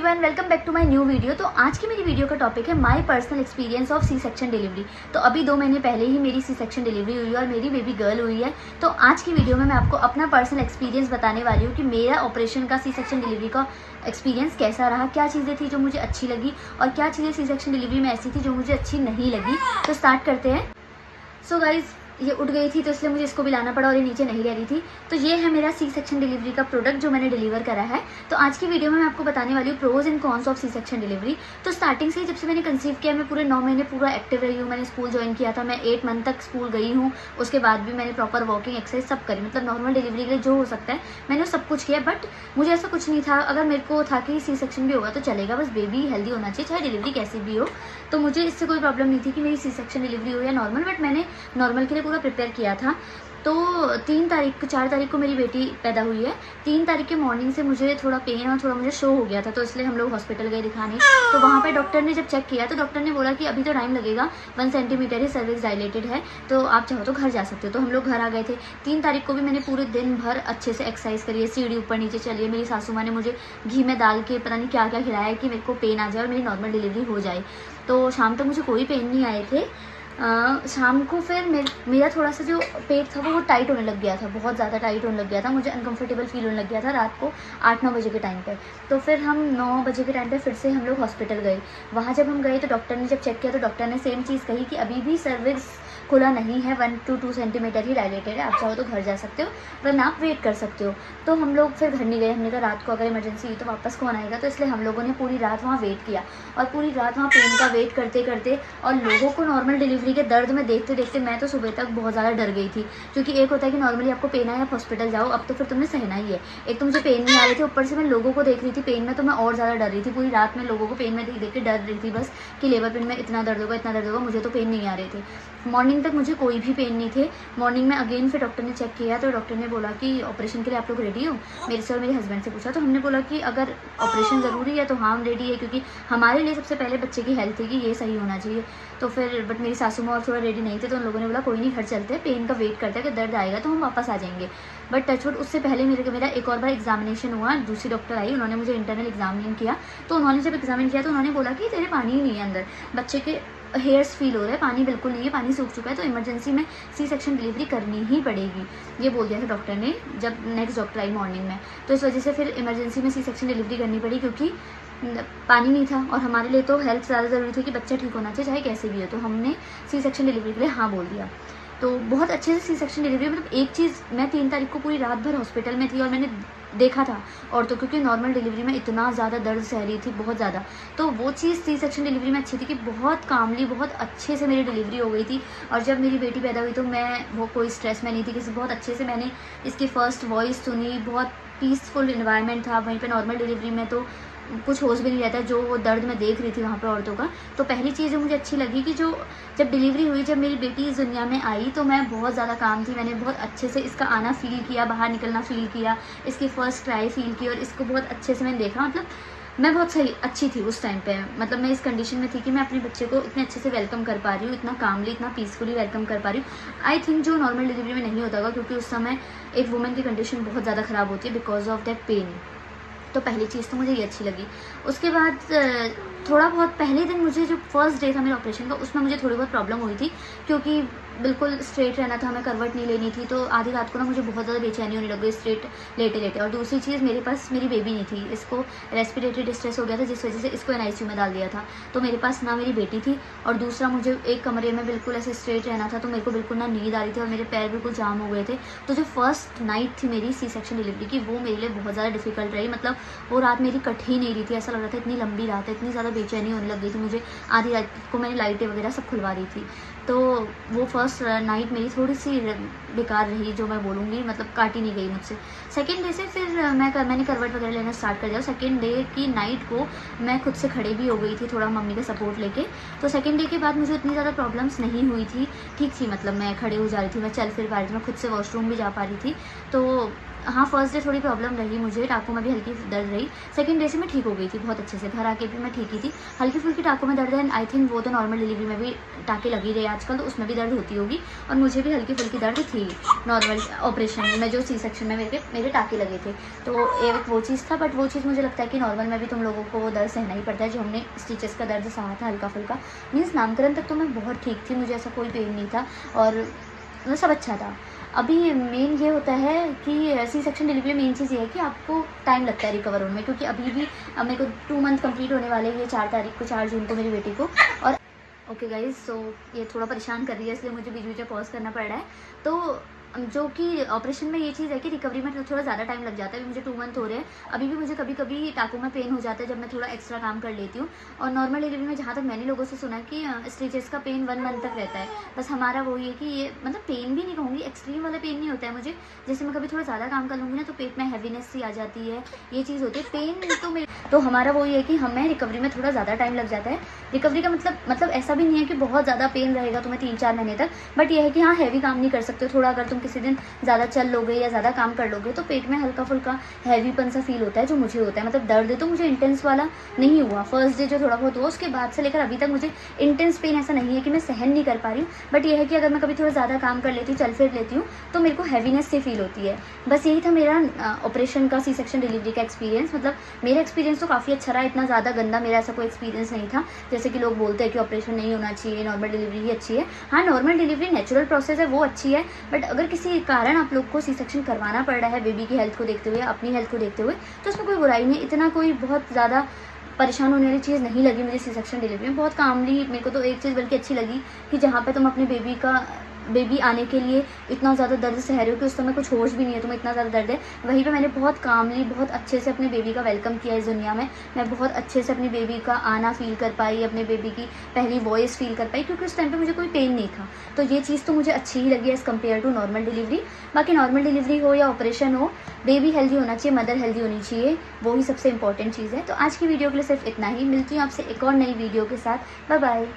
Everyone, welcome back to my new video. तो आज की मेरी वीडियो का टॉपिक है my personal experience of C section delivery. तो अभी 2 महीने पहले ही मेरी सी सेक्शन डिलीवरी हुई है और मेरी बेबी गर्ल हुई है। तो आज की वीडियो में मैं आपको अपना पर्सनल एक्सपीरियंस बताने वाली हूँ कि मेरा ऑपरेशन का सी सेक्शन डिलीवरी का एक्सपीरियंस कैसा रहा, क्या चीज़ें थी जो मुझे अच्छी लगी और क्या चीज़ें सी सेक्शन डिलीवरी में ऐसी थी जो मुझे अच्छी नहीं लगी। तो स्टार्ट करते हैं। सो गाइज, ये उठ गई थी तो इसलिए मुझे इसको भी लाना पड़ा और ये नीचे नहीं रह रही थी। तो ये है मेरा सी सेक्शन डिलीवरी का प्रोडक्ट जो मैंने डिलीवर करा है। तो आज की वीडियो में मैं आपको बताने वाली हूँ pros and cons of C section delivery. तो स्टार्टिंग से ही जब से मैंने कंसीव किया, मैं पूरे 9 महीने पूरा एक्टिव रही हूँ। मैंने स्कूल ज्वाइन किया था, मैं 8 मंथ तक स्कूल गई हूँ। उसके बाद भी मैंने प्रॉपर वॉकिंग एक्सरसाइज सब करी, मतलब नॉर्मल डिलीवरी के लिए जो हो सकता है मैंने सब कुछ किया। बट मुझे ऐसा कुछ नहीं था, अगर मेरे को था कि सी सेक्शन भी होगा तो चलेगा, बस बेबी हेल्दी होना चाहिए, चाहे डिलीवरी कैसी भी हो। तो मुझे इससे कोई प्रॉब्लम नहीं थी कि मेरी सी सेक्शन डिलीवरी हो या नॉर्मल, बट मैंने नॉर्मल के लिए पूरा प्रिपेयर किया था। तो 4 तारीख को मेरी बेटी पैदा हुई है। 3 तारीख के मॉर्निंग से मुझे थोड़ा पेन और थोड़ा मुझे शो हो गया था, तो इसलिए हम लोग हॉस्पिटल गए दिखाने। तो वहाँ पे डॉक्टर ने जब चेक किया तो डॉक्टर ने बोला कि अभी तो टाइम लगेगा, 1 सेंटीमीटर ही सर्विक्स डायलेटेड है, तो आप चाहो तो घर जा सकते हो। तो हम लोग घर आ गए थे। 3 तारीख को भी मैंने पूरे दिन भर अच्छे से एक्सरसाइज करी है, सीढ़ी ऊपर नीचे चली है। मेरी सासू माँ ने मुझे घी में डाल के पता नहीं क्या क्या खिलाया है कि मेरे को पेन आ जाए और मेरी नॉर्मल डिलीवरी हो जाए। तो शाम तक मुझे कोई पेन नहीं आए थे। शाम को फिर मेरा थोड़ा सा जो पेट था वो टाइट होने लग गया था, बहुत ज़्यादा टाइट होने लग गया था। मुझे अनकंफर्टेबल फील होने लग गया था रात को 8-9 बजे के टाइम पे। तो फिर हम 9 बजे के टाइम पे फिर से हम लोग हॉस्पिटल गए। वहाँ जब हम गए तो डॉक्टर ने जब चेक किया तो डॉक्टर ने सेम चीज़ कही कि अभी भी सर्विक्स खुला नहीं है, 1 to 2 सेंटीमीटर ही डायलेटेड है, आप चाहो तो घर जा सकते हो वरना आप वेट कर सकते हो। तो हम लोग फिर घर नहीं गए। हमने कहा रात को अगर इमरजेंसी हुई तो वापस कौन आएगा, तो इसलिए हम लोगों ने पूरी रात वहाँ वेट किया। और पूरी रात वहाँ पेन का वेट करते करते और लोगों को नॉर्मल डिलीवरी के दर्द में देखते देखते मैं तो सुबह तक बहुत ज़्यादा डर गई थी। क्योंकि एक होता है कि नॉर्मली आपको पेन आए आप हॉस्पिटल जाओ, अब तो फिर तुमने सहना ही है। एक तो मुझे पेन नहीं आ रही थी, ऊपर से मैं लोगों को देख रही थी पेन में, तो मैं और ज़्यादा डर रही थी। पूरी रात में लोगों को पेन में देख देख के डर रही थी बस कि लेबर पेन में इतना दर्द होगा, इतना दर्द होगा। मुझे तो पेन नहीं आ रहे थे। मॉर्निंग तक मुझे कोई भी पेन नहीं थे। मॉर्निंग में अगेन फिर डॉक्टर ने चेक किया तो डॉक्टर ने बोला कि ऑपरेशन के लिए आप लोग रेडी हो। मेरे से और मेरे हस्बैंड से पूछा तो हमने बोला कि अगर ऑपरेशन ज़रूरी है तो हाँ हम रेडी है, क्योंकि हमारे लिए सबसे पहले बच्चे की हेल्थ थी कि ये सही होना चाहिए। तो फिर बट मेरी सासू माँ और थोड़ा रेडी नहीं थे, तो उन लोगों ने बोला कोई नहीं घर चलते हैं, पेन का वेट करते हैं कि दर्द आएगा तो हम वापस आ जाएंगे। बट टचवुड उससे पहले मेरा एक और बार एग्जामिनेशन हुआ। दूसरी डॉक्टर आई, उन्होंने मुझे इंटरनल एग्जामिन किया। तो उन्होंने जब एग्जामिन किया तो उन्होंने बोला कि तेरे पानी ही नहीं है अंदर, बच्चे के हेयर्स फील हो रहे हैं, पानी बिल्कुल नहीं है, पानी सूख चुका है, तो इमरजेंसी में सी सेक्शन डिलीवरी करनी ही पड़ेगी। ये बोल दिया था डॉक्टर ने जब नेक्स्ट डॉक्टर आई मॉर्निंग में। तो इस वजह से फिर इमरजेंसी में सी सेक्शन डिलीवरी करनी पड़ी, क्योंकि पानी नहीं था और हमारे लिए तो हेल्थ ज़्यादा ज़रूरी थी कि बच्चा ठीक होना चाहिए चाहे कैसे भी हो। तो हमने सी सेक्शन डिलीवरी के लिए हाँ बोल दिया। तो बहुत अच्छे से सी सेक्शन डिलीवरी, मतलब एक चीज़, मैं 3 तारीख को पूरी रात भर हॉस्पिटल में थी और मैंने देखा था और तो क्योंकि नॉर्मल डिलीवरी में इतना ज़्यादा दर्द सह रही थी, बहुत ज़्यादा। तो वो चीज़ सी सेक्शन डिलीवरी में अच्छी थी कि बहुत कामली, बहुत अच्छे से मेरी डिलीवरी हो गई थी। और जब मेरी बेटी पैदा हुई तो मैं वो कोई स्ट्रेस में नहीं थी, किसी बहुत अच्छे से मैंने इसकी फ़र्स्ट वॉइस सुनी, बहुत पीसफुल इन्वायरमेंट था। वहीं पे नॉर्मल डिलीवरी में तो कुछ होश भी नहीं रहता, जो वो दर्द मैं देख रही थी वहाँ पे औरतों का। तो पहली चीज़ जो मुझे अच्छी लगी कि जो जब डिलीवरी हुई, जब मेरी बेटी इस दुनिया में आई तो मैं बहुत ज़्यादा काम थी। मैंने बहुत अच्छे से इसका आना फ़ील किया, बाहर निकलना फ़ील किया, इसकी फ़र्स्ट क्राई फ़ील की और इसको बहुत अच्छे से मैंने देखा। मतलब मैं बहुत सही अच्छी थी उस टाइम पे। मतलब मैं इस कंडीशन में थी कि मैं अपने बच्चे को इतने अच्छे से वेलकम कर पा रही हूँ, इतना कामली, इतना पीसफुली वेलकम कर पा रही हूँ। आई थिंक जो नॉर्मल डिलीवरी में नहीं होता होगा, क्योंकि उस समय एक वुमेन की कंडीशन बहुत ज़्यादा ख़राब होती है बिकॉज ऑफ दैट पेन। तो पहली चीज़ तो मुझे ये अच्छी लगी। उसके बाद थोड़ा बहुत पहले दिन मुझे जो फर्स्ट डे था मेरे ऑपरेशन का, उसमें मुझे थोड़ी बहुत प्रॉब्लम हुई थी, क्योंकि बिल्कुल स्ट्रेट रहना था, हमें करवट नहीं लेनी थी। तो आधी रात को ना मुझे बहुत ज़्यादा बेचैनी होने लग गई स्ट्रेट लेटे लेटे। और दूसरी चीज़, मेरे पास मेरी बेबी नहीं थी, इसको रेस्पिरेटरी डिस्ट्रेस हो गया था जिस वजह से इसको NICU में डाल दिया था। तो मेरे पास ना मेरी बेटी थी और दूसरा मुझे एक कमरे में बिल्कुल ऐसे स्ट्रेट रहना था, तो मेरे को बिल्कुल ना नींद आ रही थी और मेरे पैर बिल्कुल जाम हो गए थे। तो जो फर्स्ट नाइट थी मेरी सी सेक्शन डिलीवरी की, वो मेरे लिए बहुत ज़्यादा डिफिकल्ट रही। मतलब वो रात मेरी कट ही नहीं रही थी, ऐसा लग रहा था इतनी लंबी रात है, इतनी ज़्यादा बेचैनी होने लग गई थी मुझे। आधी रात को मैंने लाइटें वगैरह सब खुलवा रही थी। तो वो फर्स्ट नाइट मेरी थोड़ी सी बेकार रही, जो मैं बोलूँगी, मतलब काटी नहीं गई मुझसे। सेकेंड डे से फिर मैंने करवट वगैरह लेना स्टार्ट कर दिया। सेकेंड डे की नाइट को मैं खुद से खड़े भी हो गई थी थोड़ा मम्मी का सपोर्ट लेके। तो सेकेंड डे के बाद मुझे इतनी ज़्यादा प्रॉब्लम्स नहीं हुई थी, ठीक थी। मतलब मैं खड़े हो जा रही थी, मैं चल फिर पा रही थी, मैं खुद से वॉशरूम भी जा पा रही थी। तो हाँ, फर्स्ट डे थोड़ी प्रॉब्लम रही मुझे, टाँकों में भी हल्की दर्द रही। सेकंड डे से मैं ठीक हो गई थी बहुत अच्छे से, घर आके भी मैं ठीक ही थी। हल्की-फुल्की टाँकों में दर्द है एंड आई थिंक वो तो नॉर्मल डिलीवरी में भी टाँके लगी रहे आजकल, तो उसमें भी दर्द होती होगी और मुझे भी हल्की-फुल्की दर्द थी नॉर्मल ऑपरेशन में, जो सी सेक्शन में मेरे टाँके लगे थे। तो एक वो चीज़ था, बट वो चीज़ मुझे लगता है कि नॉर्मल में भी तुम लोगों को वो दर्द सहना ही पड़ता है, जो हमने स्टिचेस का दर्द सहा था हल्का-फुल्का। मीन्स नामकरण तक तो मैं बहुत ठीक थी, मुझे ऐसा कोई पेन नहीं था और मतलब सब अच्छा था। अभी मेन ये होता है कि सी सेक्शन डिलीवरी में मेन चीज़ ये है कि आपको टाइम लगता है रिकवर होने में, क्योंकि अभी भी मेरे को 2 मंथ कंप्लीट होने वाले हैं, ये 4 तारीख को, 4 जून को मेरी बेटी को। और ओके गाइज, सो ये थोड़ा परेशान कर रही है, इसलिए मुझे बीच बीच में पॉज करना पड़ रहा है। तो जो कि ऑपरेशन में ये चीज़ है कि रिकवरी में थोड़ा ज़्यादा टाइम लग जाता है। मुझे 2 मंथ हो रहे हैं, अभी भी मुझे कभी कभी टाँकों में पेन हो जाता है जब मैं थोड़ा एक्स्ट्रा काम कर लेती हूँ। और नॉर्मल डिलीवरी में जहाँ तक मैंने लोगों से सुना कि स्टिचेस का पेन 1 मंथ तक रहता है। बस हमारा वो ये कि ये मतलब पेन भी नहीं कहूँगी, एक्सट्रीम वाला पेन नहीं होता है मुझे। जैसे मैं कभी थोड़ा ज़्यादा काम कर लूँगी ना तो पेट में हैवीनेस सी आ जाती है, ये चीज़ होती है। पेन तो मेरे तो हमारा वो ये है कि हमें रिकवरी में थोड़ा ज़्यादा टाइम लग जाता है। रिकवरी का मतलब ऐसा भी नहीं है कि बहुत ज़्यादा पेन रहेगा तुम्हें 3-4 महीने तक, बट ये है कि हाँ, हैवी काम नहीं कर सकते हो। थोड़ा अगर तुम किसी दिन ज़्यादा चल लोगे या ज़्यादा काम कर लोगे तो पेट में हल्का फुल्का हैवीपन सा फील होता है, जो मुझे होता है। मतलब दर्द तो मुझे इंटेंस वाला नहीं हुआ, फर्स्ट डे जो थोड़ा बहुत हुआ उसके बाद से लेकर अभी तक मुझे इंटेंस पेन ऐसा नहीं है कि मैं सहन नहीं कर पा रही हूँ। बट ये है कि अगर मैं कभी थोड़ा ज़्यादा काम कर लेती हूँ, चल फिर लेती हूँ, तो मेरे को हैवीनेस से फील होती है। बस यही था मेरा ऑपरेशन का, सी सेक्शन डिलीवरी का एक्सपीरियंस। मतलब मेरा एक्सपीरियंस तो काफ़ी अच्छा रहा, इतना ज़्यादा गंदा मेरा ऐसा कोई एक्सपीरियंस नहीं था जैसे कि लोग बोलते हैं कि ऑपरेशन नहीं होना चाहिए, नॉर्मल डिलीवरी ही अच्छी है। हाँ, नॉर्मल डिलीवरी नेचुरल प्रोसेस है, वो अच्छी है, बट अगर किसी कारण आप लोग को सी सेक्शन करवाना पड़ रहा है बेबी की हेल्थ को देखते हुए, अपनी हेल्थ को देखते हुए, तो उसमें कोई बुराई नहीं। इतना कोई बहुत ज़्यादा परेशान होने वाली चीज़ नहीं लगी मुझे सी सेक्शन डिलीवरी में। बहुत कामली मेरे को तो एक चीज़ बल्कि अच्छी लगी कि जहाँ पे तुम अपने बेबी आने के लिए इतना ज़्यादा दर्द सह रहे हो कि उस समय कुछ होश भी नहीं है, तुम्हें इतना ज़्यादा दर्द है, वहीं पे मैंने बहुत कामली, बहुत अच्छे से अपने बेबी का वेलकम किया इस दुनिया में। मैं बहुत अच्छे से अपनी बेबी का आना फील कर पाई, अपने बेबी की पहली वॉइस फील कर पाई, क्योंकि उस टाइम पे मुझे कोई पेन नहीं था। तो ये चीज़ तो मुझे अच्छी ही लगी as compare to normal delivery. बाकी नॉर्मल डिलीवरी हो या ऑपरेशन हो, बेबी हेल्दी होना चाहिए, मदर हेल्दी होनी चाहिए, वो ही सबसे इंपॉर्टेंट चीज़ है। तो आज की वीडियो के लिए सिर्फ इतना ही। मिलती हूँ आपसे एक और नई वीडियो के साथ। Bye bye.